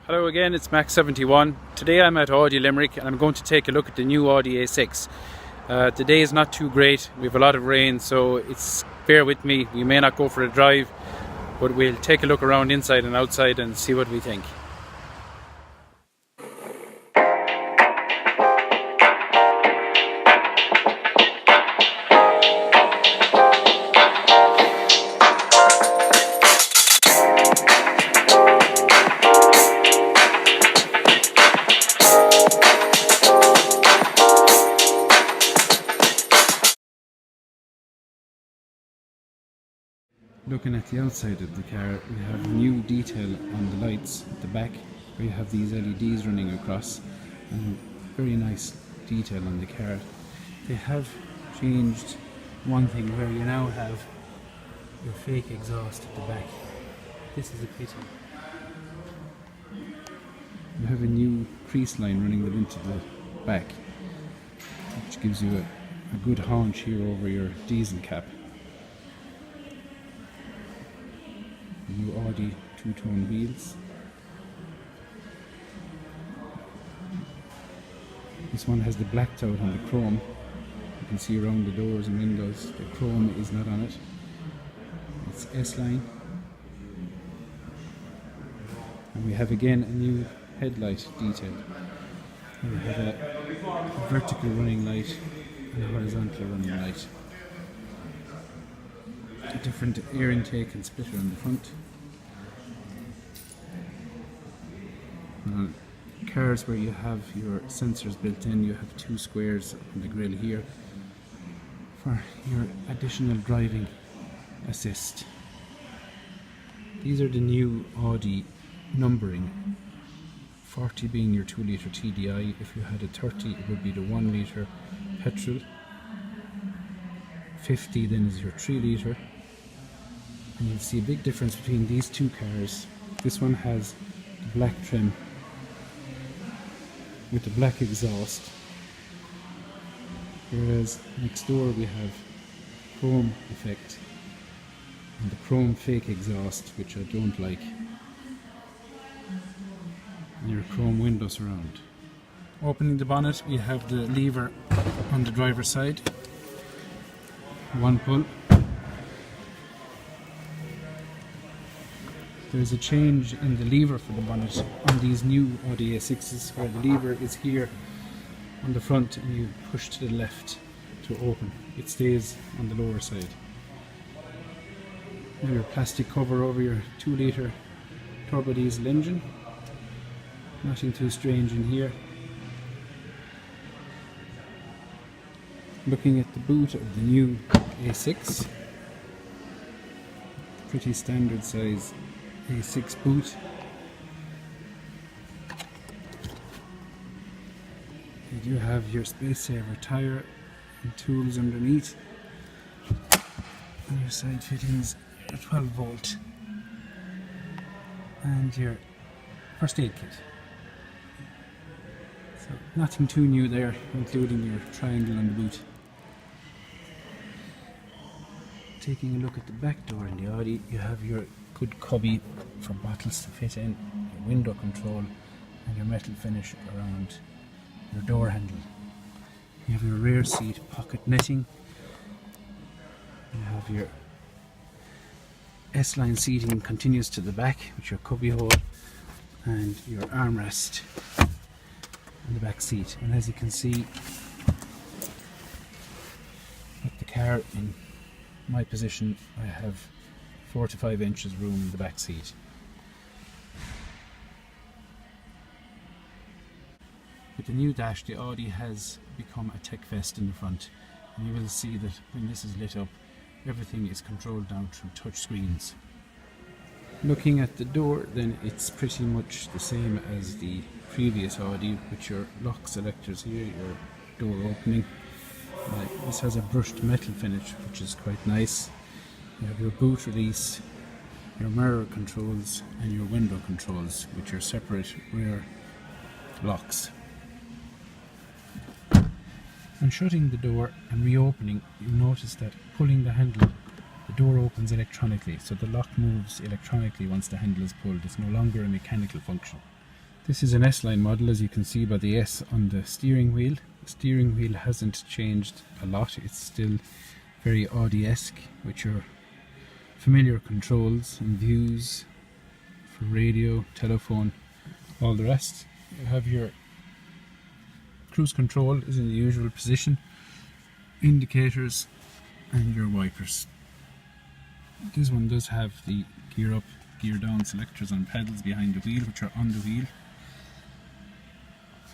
Hello again, it's Max71. Today I'm at Audi Limerick and I'm going to take a look at the new Audi A6. The day is not too great, we have a lot of rain, so bear with me. We may not go for a drive, but we'll take a look around inside and outside and see what we think. Looking at the outside of the car, we have new detail on the lights at the back, where you have these LEDs running across, and very nice detail on the car. They have changed one thing where you now have your fake exhaust at the back. This is a pity. You have a new crease line running into the back, which gives you a good haunch here over your diesel cap. New Audi two-tone wheels. This one has the blacked out on the chrome. You can see around the doors and windows the chrome is not on it. It's S-line. And we have again a new headlight detail. We have a vertical running light and a horizontal running light. A different air intake and splitter on the front. Cars where you have your sensors built in, you have two squares on the grille here for your additional driving assist. These are the new Audi numbering, 40 being your 2 litre TDI. If you had a 30 it would be the 1 litre petrol, 50 then is your 3 litre. And you'll see a big difference between these two cars. This one has the black trim with the black exhaust, whereas next door we have chrome effect and the chrome fake exhaust, which I don't like, and your chrome window surround. Opening the bonnet, we have the lever on the driver's side, one pull. There's a change in the lever for the bonnet on these new Audi A6s, where the lever is here on the front and you push to the left to open. It stays on the lower side. Now your plastic cover over your 2 litre turbo diesel engine. Nothing too strange in here. Looking at the boot of the new A6. Pretty standard size A6 boot. You do have your space saver tyre and tools underneath, and your side fittings, your 12 volt and your first aid kit. So nothing too new there, including your triangle on the boot. Taking a look at the back door in the Audi, you have your good cubby for bottles to fit in, your window control and your metal finish around your door handle. You have your rear seat pocket netting. You have your S-line seating continues to the back with your cubby hole and your armrest in the back seat. And as you can see, with the car in my position, I have 4 to 5 inches room in the back seat. With the new dash, the Audi has become a tech fest in the front, and you will see that when this is lit up, everything is controlled down through touch screens. Looking at the door, then it's pretty much the same as the previous Audi, with your lock selectors here, your door opening. This has a brushed metal finish, which is quite nice. You have your boot release, your mirror controls and your window controls with your separate rear locks. When shutting the door and reopening, you'll notice that pulling the handle, the door opens electronically, so the lock moves electronically once the handle is pulled. It's no longer a mechanical function. This is an S-Line model, as you can see by the S on the steering wheel. The steering wheel hasn't changed a lot, it's still very Audi-esque with your familiar controls and views for radio, telephone, all the rest. You have your cruise control is in the usual position, indicators and your wipers. This one does have the gear up, gear down selectors on pedals behind the wheel, which are on the wheel,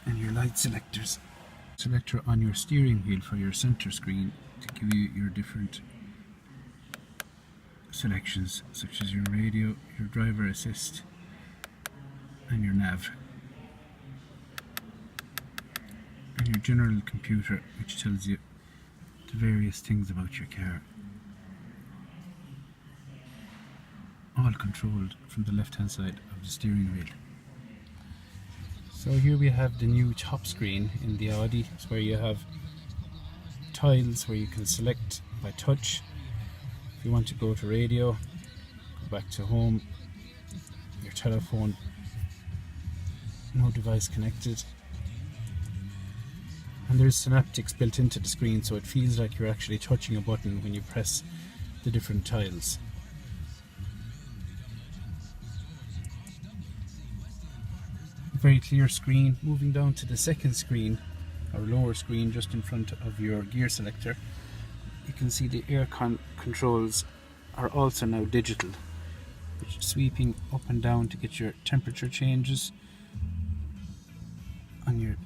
and your light selectors. Selector on your steering wheel for your center screen to give you your different selections, such as your radio, your driver assist and your nav, and your general computer, which tells you the various things about your car, all controlled from the left hand side of the steering wheel. So here we have the new top screen in the Audi. It's where you have tiles where you can select by touch. If you want to go to radio, go back to home, your telephone, no device connected. And there's synaptics built into the screen, so it feels like you're actually touching a button when you press the different tiles. Very clear screen. Moving down to the second screen, or lower screen just in front of your gear selector, you can see the aircon controls are also now digital, which is sweeping up and down to get your temperature changes on your.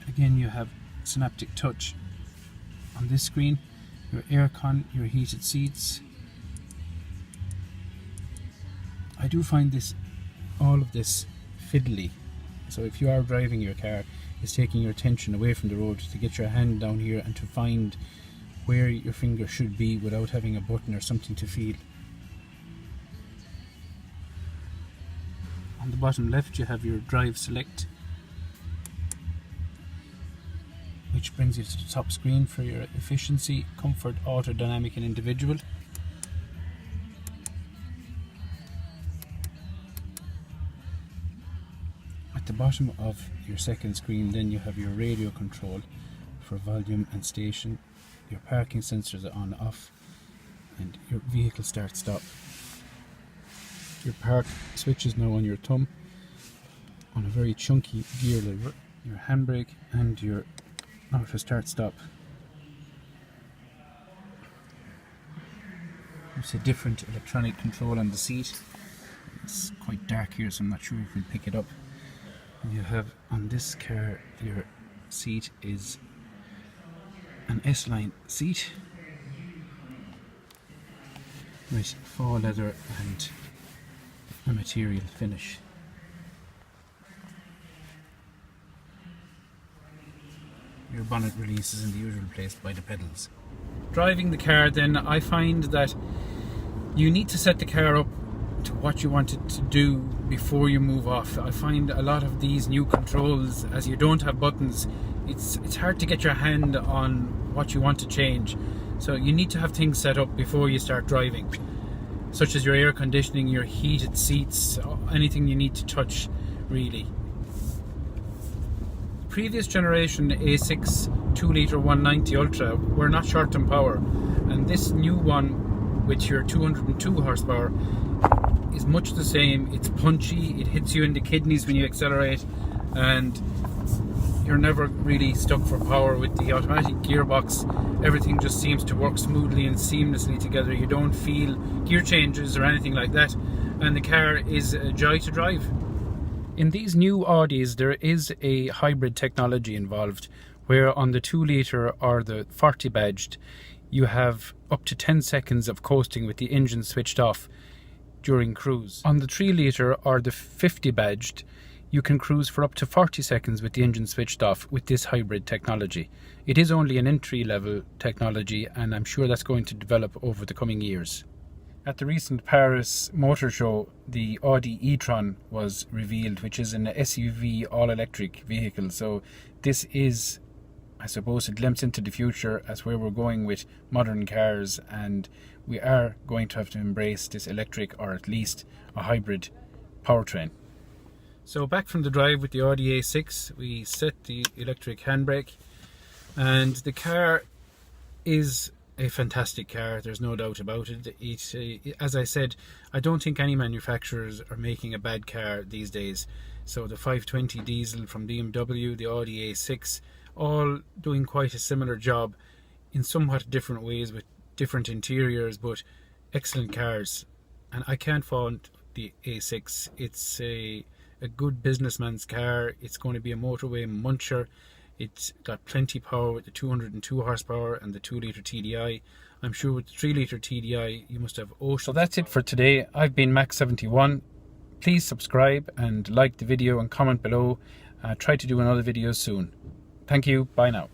Again, you have synaptic touch on this screen, your aircon, your heated seats. I do find all of this fiddly, so if you are driving your car, it's taking your attention away from the road to get your hand down here and to find where your finger should be without having a button or something to feel. On the bottom left you have your drive select, which brings you to the top screen for your efficiency, comfort, auto, dynamic and individual. At the bottom of your second screen then you have your radio control for volume and station, your parking sensors are on off, and your vehicle start stop. Your park switch is now on your thumb on a very chunky gear lever, your handbrake and your auto start stop. There's a different electronic control on the seat. It's quite dark here, so I'm not sure if we'll pick it up. You have on this car, your seat is an S-Line seat with faux leather and a material finish. Your bonnet release is in the usual place by the pedals. Driving the car then, I find that you need to set the car up to what you want it to do before you move off. I find a lot of these new controls, as you don't have buttons, it's hard to get your hand on what you want to change. So you need to have things set up before you start driving, such as your air conditioning, your heated seats, anything you need to touch really. Previous generation A6 2-litre 190 Ultra were not short on power, and this new one with your 202 horsepower is much the same. It's punchy, it hits you in the kidneys when you accelerate, and you're never really stuck for power. With the automatic gearbox, everything just seems to work smoothly and seamlessly together. You don't feel gear changes or anything like that, and the car is a joy to drive. In these new Audis there is a hybrid technology involved, where on the 2-litre or the 40 badged you have up to 10 seconds of coasting with the engine switched off during cruise. On the 3-litre or the 50 badged you can cruise for up to 40 seconds with the engine switched off with this hybrid technology. It is only an entry-level technology, and I'm sure that's going to develop over the coming years. At the recent Paris Motor Show, the Audi e-tron was revealed, which is an SUV all-electric vehicle. So this is, I suppose, a glimpse into the future as where we're going with modern cars, and we are going to have to embrace this electric, or at least a hybrid powertrain. So back from the drive with the Audi A6, we set the electric handbrake, and the car is a fantastic car, there's no doubt about it. As I said, I don't think any manufacturers are making a bad car these days. So the 520 diesel from BMW, the Audi A6, all doing quite a similar job in somewhat different ways with different interiors, but excellent cars. And I can't fault the A6. It's a good businessman's car. It's going to be a motorway muncher. It's got plenty power with the 202 horsepower and the 2-litre TDI. I'm sure with the 3-litre TDI you must have ocean. So that's it for today. I've been Max71. Please subscribe and like the video and comment below. Try to do another video soon. Thank you. Bye now.